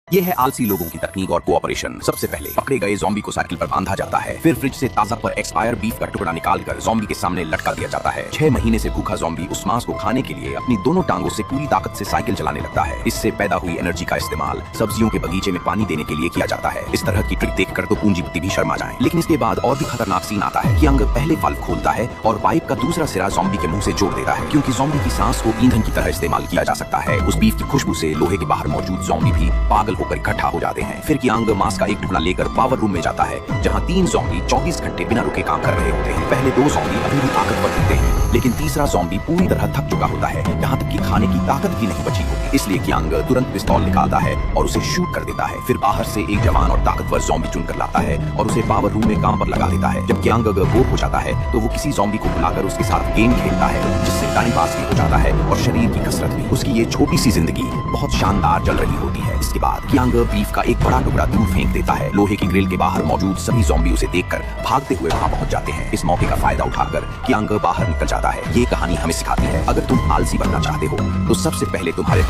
ये है आलसी लोगों की तकनीक और कोऑपरेशन। सबसे पहले पकड़े गए ज़ॉम्बी को साइकिल पर बांधा जाता है, फिर फ्रिज से ताजा पर एक्सपायर बीफ का टुकड़ा निकालकर ज़ॉम्बी के सामने लटका दिया जाता है। 6 महीने से भूखा ज़ॉम्बी उस मांस को खाने के लिए अपनी दोनों टांगों से पूरी ताकत से साइकिल चलाने लगता है। इससे पैदा हुई एनर्जी का इस्तेमाल सब्जियों के बगीचे में पानी देने के लिए किया जाता है। इस तरह की ट्रिक देखकर तो पूंजीपति भी शर्मा जाए। लेकिन इसके बाद और भी खतरनाक सीन आता है कि अंग पहले वाल्व खोलता है और पाइप का दूसरा सिरा ज़ॉम्बी के मुंह से जोड़ देता है, क्योंकि ज़ॉम्बी की सांस को ईंधन की तरह इस्तेमाल किया जा सकता है। उस बीफ की खुशबू से लोहे के बाहर मौजूद ज़ॉम्बी भी पागल होकर इकट्ठा हो जाते हैं। फिर कियांग मांस का एक टुकड़ा लेकर पावर रूम में जाता है, जहां 3 ज़ॉम्बी 24 घंटे बिना रुके काम कर रहे होते हैं। पहले 2 ज़ॉम्बी अभी भी ताकतवर दिखते हैं, लेकिन तीसरा ज़ॉम्बी पूरी तरह थक चुका होता है, यहाँ तक कि खाने की ताकत भी नहीं बची होती। इसलिए कियांग तुरंत पिस्तौल निकालता है और उसे शूट कर देता है। फिर बाहर से एक जवान और ताकतवर ज़ॉम्बी चुनकर लाता है और उसे पावर रूम में काम पर लगा देता है। जब कियांग बोर हो जाता है तो वो किसी ज़ॉम्बी को बुलाकर उसके साथ गेम खेलता है, जिससे टाइम पास भी हो जाता है और शरीर की कसरत भी। उसकी ये छोटी सी जिंदगी बहुत शानदार चल रही होती है। इसके बाद कियांग बीफ का एक बड़ा टुकड़ा दूर फेंक देता है। लोहे की ग्रिल के बाहर मौजूद सभी ज़ॉम्बी उसे देखकर भागते हुए वहां पहुंच जाते हैं। इस मौके का फायदा उठाकर कियांग बाहर निकल जाता है। ये कहानी हमें सिखाती है, अगर तुम आलसी बनना चाहते हो तो सबसे पहले तुम्हारे